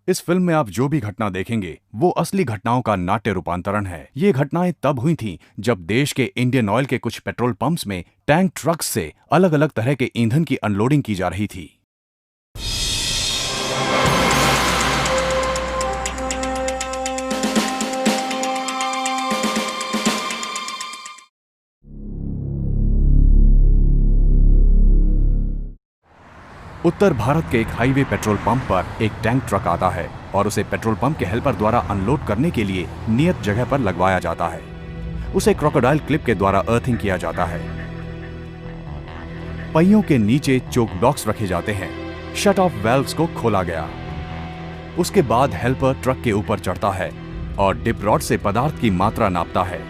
इस फिल्म में आप जो भी घटना देखेंगे वो असली घटनाओं का नाट्य रूपांतरण है। ये घटनाएं तब हुई थीं जब देश के इंडियन ऑयल के कुछ पेट्रोल पंप्स में टैंक ट्रक्स से अलग अलग तरह के ईंधन की अनलोडिंग की जा रही थी। उत्तर भारत के एक हाईवे पेट्रोल पंप पर एक टैंक ट्रक आता है और उसे पेट्रोल पंप के हेल्पर द्वारा अनलोड करने के लिए नियत जगह पर लगवाया जाता है। उसे क्रोकोडाइल क्लिप के द्वारा अर्थिंग किया जाता है। पहियों के नीचे चोक ब्लॉक्स रखे जाते हैं। शट ऑफ वाल्व्स को खोला गया। उसके बाद हेल्पर ट्रक के ऊपर चढ़ता है और डिप रॉड से पदार्थ की मात्रा नापता है।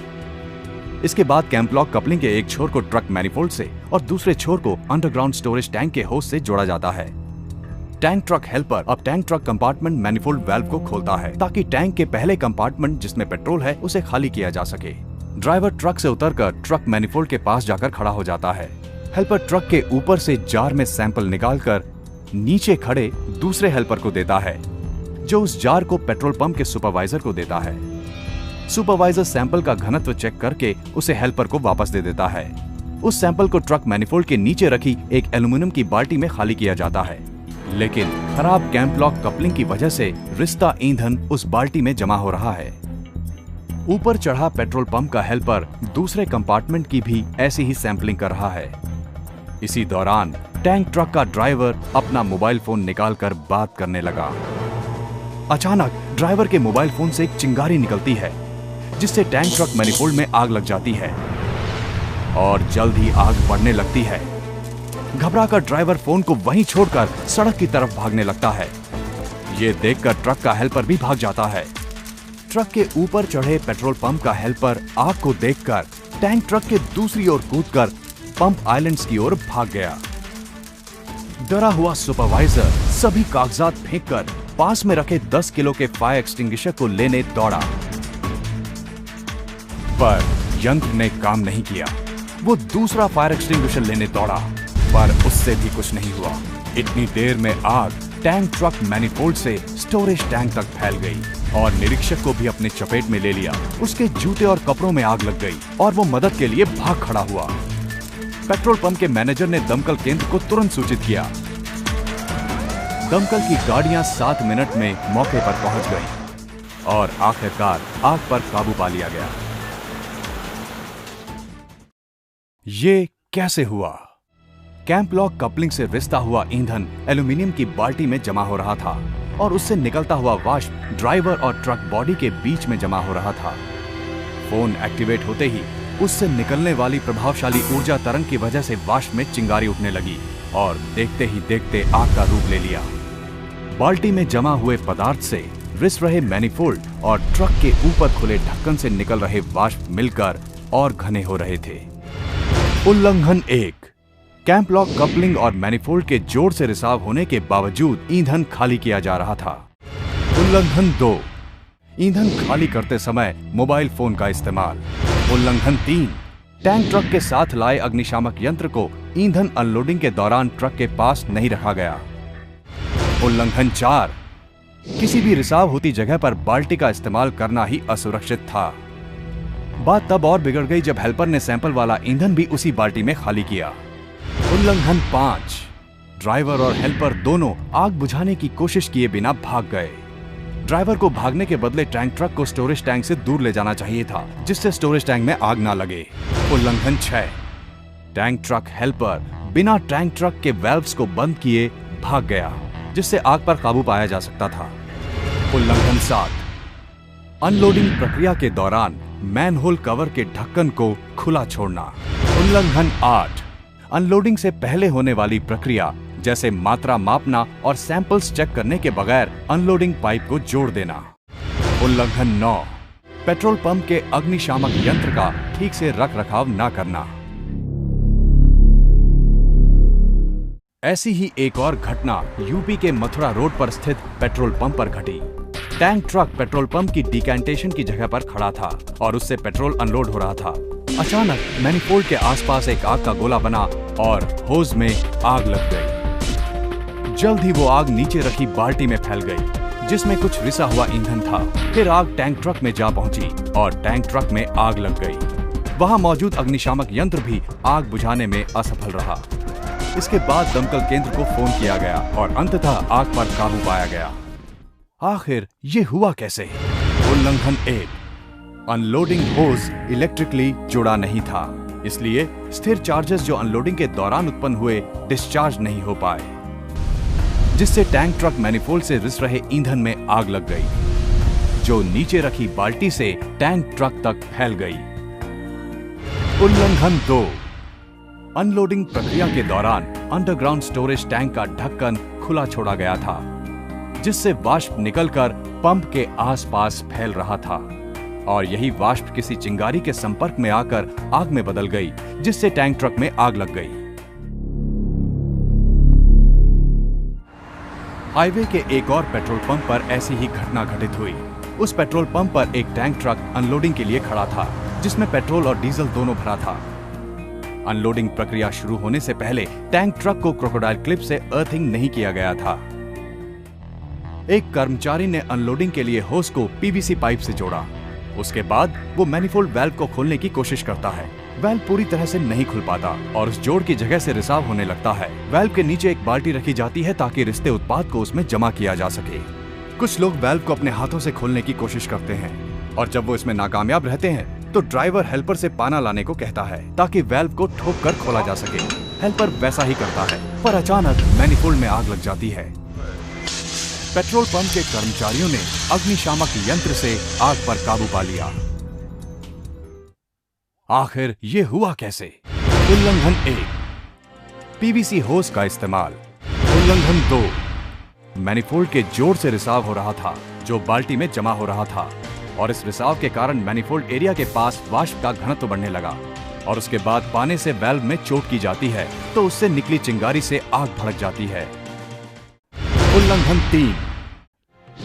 इसके बाद कैंपलॉक कपलिंग के एक छोर को ट्रक मैनिफोल्ड से और दूसरे छोर को अंडरग्राउंड स्टोरेज टैंक के होस से जोड़ा जाता है। टैंक ट्रक हेल्पर अब tank truck compartment manifold valve को खोलता है ताकि टैंक के पहले कंपार्टमेंट जिसमें पेट्रोल है उसे खाली किया जा सके। ड्राइवर ट्रक से उतरकर ट्रक मैनिफोल्ड के पास जाकर खड़ा हो जाता है। हेल्पर ट्रक के ऊपर से जार में सैंपल निकालकर नीचे खड़े दूसरे हेल्पर को देता है, जो उस जार को पेट्रोल पंप के सुपरवाइजर को देता है। सुपरवाइजर सैंपल का घनत्व चेक करके उसे हेल्पर को वापस दे देता है। उस सैंपल को ट्रक मैनिफोल्ड के नीचे रखी एक एल्यूमिनियम की बाल्टी में खाली किया जाता है, लेकिन खराब कैंपलॉक कपलिंग की वजह से रिश्ता ईंधन उस बाल्टी में जमा हो रहा है। ऊपर चढ़ा पेट्रोल पंप का हेल्पर दूसरे कंपार्टमेंट की भी ऐसी ही सैंपलिंग कर रहा है। इसी दौरान टैंक ट्रक का ड्राइवर अपना मोबाइल फोन निकालकर बात करने लगा। अचानक ड्राइवर के मोबाइल फोन से एक चिंगारी निकलती है, जिससे टैंक ट्रक मैनिफोल्ड में आग लग जाती है और जल्द ही आग बढ़ने लगती है। घबराकर ड्राइवर फोन को वहीं छोड़कर सड़क की तरफ भागने लगता है। ये देखकर ट्रक का हेल्पर भी भाग जाता है। ट्रक के ऊपर चढ़े पेट्रोल पंप का हेल्पर आग को देखकर टैंक ट्रक के दूसरी ओर कूदकर पंप आइलैंड्स की ओर भाग गया। डरा हुआ सुपरवाइजर सभी कागजात फेंककर पास में रखे 10 किलो के फायर एक्सटिंग्विशर को लेने दौड़ा, पर यंत्र ने काम नहीं किया। वो दूसरा फायर एक्सटिंग्विशर लेने दौड़ा, पर उससे भी कुछ नहीं हुआ। इतनी देर में आग टैंक ट्रक मैनिफोल्ड से स्टोरेज टैंक तक फैल गई और निरीक्षक को भी अपने चपेट में ले लिया। उसके जूते और कपड़ों में आग लग गई और वो मदद के लिए भाग खड़ा हुआ। पेट्रोल पंप के मैनेजर ने दमकल केंद्र को तुरंत सूचित किया। दमकल की गाड़ियां 7 मिनट में मौके पर पहुंच गईं और आखिरकार आग पर काबू पा लिया गया। ये कैसे हुआ? कैंपलॉक कपलिंग से रिश्ता हुआ ईंधन एल्यूमिनियम की बाल्टी में जमा हो रहा था और उससे निकलता हुआ वाष्प ड्राइवर और ट्रक बॉडी के बीच में जमा हो रहा था। फोन एक्टिवेट होते ही उससे निकलने वाली प्रभावशाली ऊर्जा तरंग की वजह से वाष्प में चिंगारी उठने लगी और देखते ही देखते आग का रूप ले लिया। बाल्टी में जमा हुए पदार्थ से रिस रहे मैनिफोल्ड और ट्रक के ऊपर खुले ढक्कन से निकल रहे वाष्प मिलकर और घने हो रहे थे। उल्लंघन 1, कैंपलॉक कपलिंग और मैनिफोल्ड के जोर से रिसाव होने के बावजूद ईंधन खाली किया जा रहा था। उल्लंघन 2, ईंधन खाली करते समय मोबाइल फोन का इस्तेमाल। उल्लंघन 3, टैंक ट्रक के साथ लाए अग्निशामक यंत्र को ईंधन अनलोडिंग के दौरान ट्रक के पास नहीं रखा गया। उल्लंघन 4, किसी भी रिसाव होती जगह पर बाल्टी का इस्तेमाल करना ही असुरक्षित था। बात तब और बिगड़ गई जब हेल्पर ने सैंपल वाला ईंधन भी उसी बाल्टी में खाली किया। उल्लंघन 5, ड्राइवर और हेल्पर दोनों आग बुझाने की कोशिश किए बिना भाग गए। ड्राइवर को भागने के बदले टैंक ट्रक को स्टोरेज टैंक से दूर ले जाना चाहिए था, जिससे स्टोरेज टैंक में आग ना लगे। उल्लंघन 6, टैंक ट्रक हेल्पर बिना टैंक ट्रक के वाल्व्स को बंद किए भाग गया, जिससे आग पर काबू पाया जा सकता था। उल्लंघन 7, अनलोडिंग प्रक्रिया के दौरान मैनहोल कवर के ढक्कन को खुला छोड़ना। उल्लंघन 8, अनलोडिंग से पहले होने वाली प्रक्रिया जैसे मात्रा मापना और सैंपल्स चेक करने के बगैर अनलोडिंग पाइप को जोड़ देना। उल्लंघन 9, पेट्रोल पंप के अग्निशामक यंत्र का ठीक से रखरखाव न करना। ऐसी ही एक और घटना यूपी के मथुरा रोड पर स्थित पेट्रोल पंप पर घटी। टैंक ट्रक पेट्रोल पंप की डिकैंटेशन की जगह पर खड़ा था और उससे पेट्रोल अनलोड हो रहा था। अचानक मैनिफोल्ड के आसपास एक आग का गोला बना और होज में आग लग गई। जल्द ही वो आग नीचे रखी बाल्टी में फैल गई, जिसमें कुछ रिसा हुआ ईंधन था। फिर आग टैंक ट्रक में जा पहुंची और टैंक ट्रक में आग लग गई। वहां मौजूद अग्निशामक यंत्र भी आग बुझाने में असफल रहा। इसके बाद दमकल केंद्र को फोन किया गया और अंततः आग पर काबू पाया गया। आखिर ये हुआ कैसे? उल्लंघन 1, अनलोडिंग होज इलेक्ट्रिकली जुड़ा नहीं था, इसलिए स्थिर चार्जेस जो अनलोडिंग के दौरान उत्पन्न हुए डिस्चार्ज नहीं हो पाए, जिससे टैंक ट्रक मैनिफोल्ड से रिस रहे ईंधन में आग लग गई, जो नीचे रखी बाल्टी से टैंक ट्रक तक फैल गई। उल्लंघन 2, अनलोडिंग प्रक्रिया के दौरान अंडरग्राउंड स्टोरेज टैंक का ढक्कन खुला छोड़ा गया था, जिससे वाष्प निकलकर पंप के आसपास फैल रहा था और यही वाष्प किसी चिंगारी के संपर्क में आकर आग में बदल गई, जिससे टैंक ट्रक में आग लग गई। हाईवे के एक और पेट्रोल पंप पर ऐसी ही घटना घटित हुई। उस पेट्रोल पंप पर एक टैंक ट्रक अनलोडिंग के लिए खड़ा था, जिसमें पेट्रोल और डीजल दोनों भरा था। अनलोडिंग प्रक्रिया शुरू होने से पहले टैंक ट्रक को क्रोकोडाइल क्लिप से अर्थिंग नहीं किया गया था। एक कर्मचारी ने अनलोडिंग के लिए होस को पीवीसी पाइप से जोड़ा। उसके बाद वो मैनिफोल्ड वाल्व को खोलने की कोशिश करता है। वाल्व पूरी तरह से नहीं खुल पाता और उस जोड़ की जगह से रिसाव होने लगता है। वाल्व के नीचे एक बाल्टी रखी जाती है ताकि रिश्ते उत्पाद को उसमें जमा किया जा सके। कुछ लोग वाल्व को अपने हाथों से खोलने की कोशिश करते हैं और जब वो इसमें नाकामयाब रहते हैं तो ड्राइवर हेल्पर से पाना लाने को कहता है ताकि वाल्व को ठोक कर खोला जा सके। हेल्पर वैसा ही करता है, पर अचानक मैनिफोल्ड में आग लग जाती है। पेट्रोल पंप के कर्मचारियों ने अग्निशामक यंत्र से आग पर काबू पा लिया। आखिर ये हुआ कैसे? उल्लंघन 1, पीवीसी होस का इस्तेमाल। उल्लंघन 2, मैनिफोल्ड के जोड़ से रिसाव हो रहा था जो बाल्टी में जमा हो रहा था और इस रिसाव के कारण मैनिफोल्ड एरिया के पास वाष्प का घनत्व बढ़ने लगा और उसके बाद पाने से वाल्व में चोट की जाती है तो उससे निकली चिंगारी से आग भड़क जाती है। उल्लंघन 3,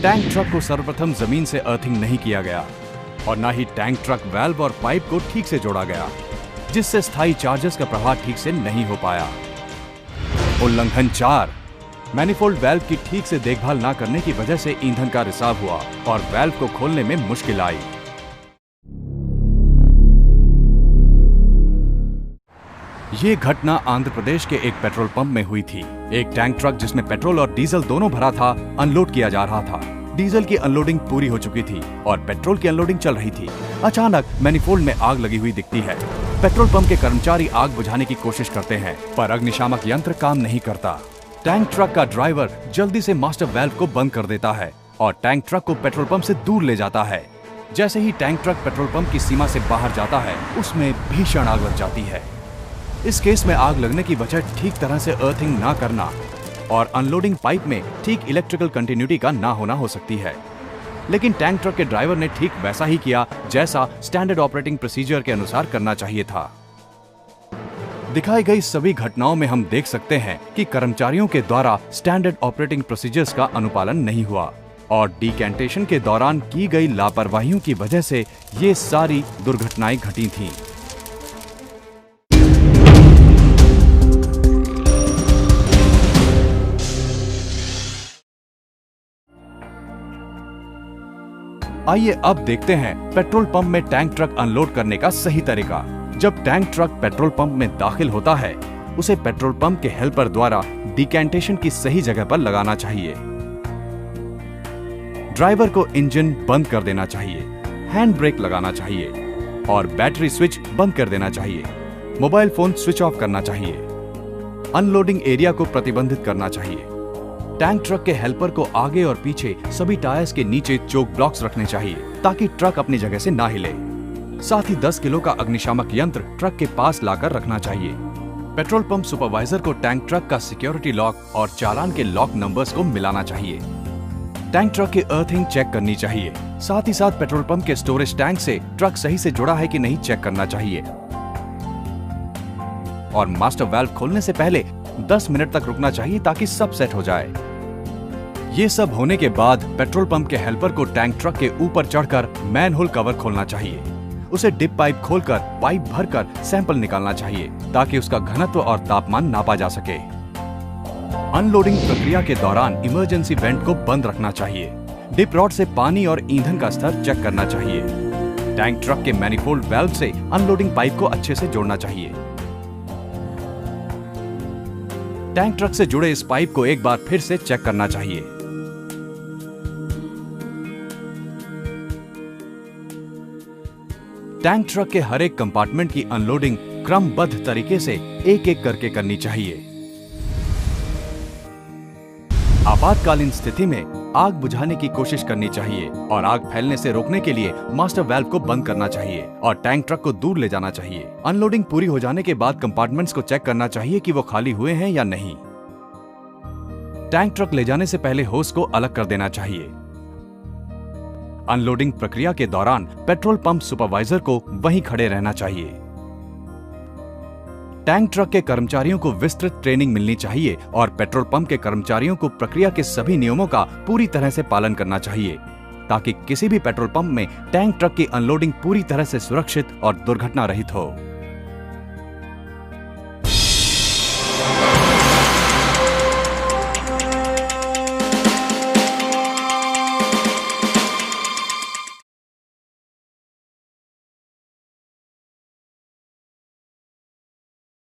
टैंक ट्रक को सर्वप्रथम जमीन से अर्थिंग नहीं किया गया और न ही टैंक ट्रक वाल्व और पाइप को ठीक से जोड़ा गया, जिससे स्थायी चार्जेस का प्रवाह ठीक से नहीं हो पाया। उल्लंघन 4, मैनिफोल्ड वाल्व की ठीक से देखभाल न करने की वजह से ईंधन का रिसाव हुआ और वाल्व को खोलने में मुश्किल आई। ये घटना आंध्र प्रदेश के एक पेट्रोल पंप में हुई थी। एक टैंक ट्रक जिसमें पेट्रोल और डीजल दोनों भरा था अनलोड किया जा रहा था। डीजल की अनलोडिंग पूरी हो चुकी थी और पेट्रोल की अनलोडिंग चल रही थी। अचानक मैनिफोल्ड में आग लगी हुई दिखती है। पेट्रोल पंप के कर्मचारी आग बुझाने की कोशिश करते हैं पर अग्निशामक यंत्र काम नहीं करता। टैंक ट्रक का ड्राइवर जल्दी से मास्टर वाल्व को बंद कर देता है और टैंक ट्रक को पेट्रोल पंप से दूर ले जाता है। जैसे ही टैंक ट्रक पेट्रोल पंप की सीमा से बाहर जाता है उसमें भीषण आग लग जाती है। इस केस में आग लगने की वजह ठीक तरह से अर्थिंग ना करना और अनलोडिंग पाइप में ठीक इलेक्ट्रिकल कंटिन्यूटी का ना होना हो सकती है। लेकिन टैंक ट्रक के ड्राइवर ने ठीक वैसा ही किया जैसा स्टैंडर्ड ऑपरेटिंग प्रोसीजर के अनुसार करना चाहिए था। दिखाई गई सभी घटनाओं में हम देख सकते हैं कि कर्मचारियों के द्वारा स्टैंडर्ड ऑपरेटिंग प्रोसीजर्स का अनुपालन नहीं हुआ और डिकैंटेशन के दौरान की गई लापरवाहियों की वजह से ये सारी दुर्घटनाएं घटी थीं। आइए अब देखते हैं पेट्रोल पंप में टैंक ट्रक अनलोड करने का सही तरीका। जब टैंक ट्रक पेट्रोल पंप में दाखिल होता है उसे पेट्रोल पंप के हेल्पर द्वारा डिकैंटेशन की सही जगह पर लगाना चाहिए। ड्राइवर को इंजन बंद कर देना चाहिए, हैंड ब्रेक लगाना चाहिए और बैटरी स्विच बंद कर देना चाहिए। मोबाइल फोन स्विच ऑफ करना चाहिए। अनलोडिंग एरिया को प्रतिबंधित करना चाहिए। टैंक ट्रक के हेल्पर को आगे और पीछे सभी टायर्स के नीचे चोक ब्लॉक्स रखने चाहिए ताकि ट्रक अपनी जगह से ना हिले। साथ ही 10 किलो का अग्निशामक यंत्र ट्रक के पास लाकर रखना चाहिए। पेट्रोल पंप सुपरवाइजर को टैंक ट्रक का सिक्योरिटी लॉक और चालान के लॉक नंबर्स को मिलाना चाहिए। टैंक ट्रक की अर्थिंग चेक करनी चाहिए। साथ ही साथ पेट्रोल पंप के स्टोरेज टैंक से ट्रक सही से जुड़ा है कि नहीं चेक करना चाहिए और मास्टर वाल्व खोलने से पहले 10 मिनट तक रुकना चाहिए ताकि सब सेट हो जाए। ये सब होने के बाद पेट्रोल पंप के हेल्पर को टैंक ट्रक के ऊपर चढ़कर मैनहोल कवर खोलना चाहिए। उसे डिप पाइप खोलकर पाइप भरकर सैंपल निकालना चाहिए ताकि उसका घनत्व और तापमान नापा जा सके। अनलोडिंग प्रक्रिया के दौरान इमरजेंसी वेंट को बंद रखना चाहिए। डिप रॉड से पानी और ईंधन का स्तर चेक करना चाहिए। टैंक ट्रक के मैनिफोल्ड वाल्व से अनलोडिंग पाइप को अच्छे से जोड़ना चाहिए। टैंक ट्रक से जुड़े इस पाइप को एक बार फिर से चेक करना चाहिए। टैंक ट्रक के हर एक कंपार्टमेंट की अनलोडिंग क्रमबद्ध तरीके से एक एक करके करनी चाहिए। आपातकालीन स्थिति में आग बुझाने की कोशिश करनी चाहिए और आग फैलने से रोकने के लिए मास्टर वाल्व को बंद करना चाहिए और टैंक ट्रक को दूर ले जाना चाहिए। अनलोडिंग पूरी हो जाने के बाद कंपार्टमेंट्स को चेक करना चाहिए कि वो खाली हुए हैं या नहीं। टैंक ट्रक ले जाने से पहले होस को अलग कर देना चाहिए। अनलोडिंग प्रक्रिया के दौरान पेट्रोल पंप सुपरवाइजर को वहीं खड़े रहना चाहिए। टैंक ट्रक के कर्मचारियों को विस्तृत ट्रेनिंग मिलनी चाहिए और पेट्रोल पंप के कर्मचारियों को प्रक्रिया के सभी नियमों का पूरी तरह से पालन करना चाहिए ताकि किसी भी पेट्रोल पंप में टैंक ट्रक की अनलोडिंग पूरी तरह से सुरक्षित और दुर्घटना रहित हो।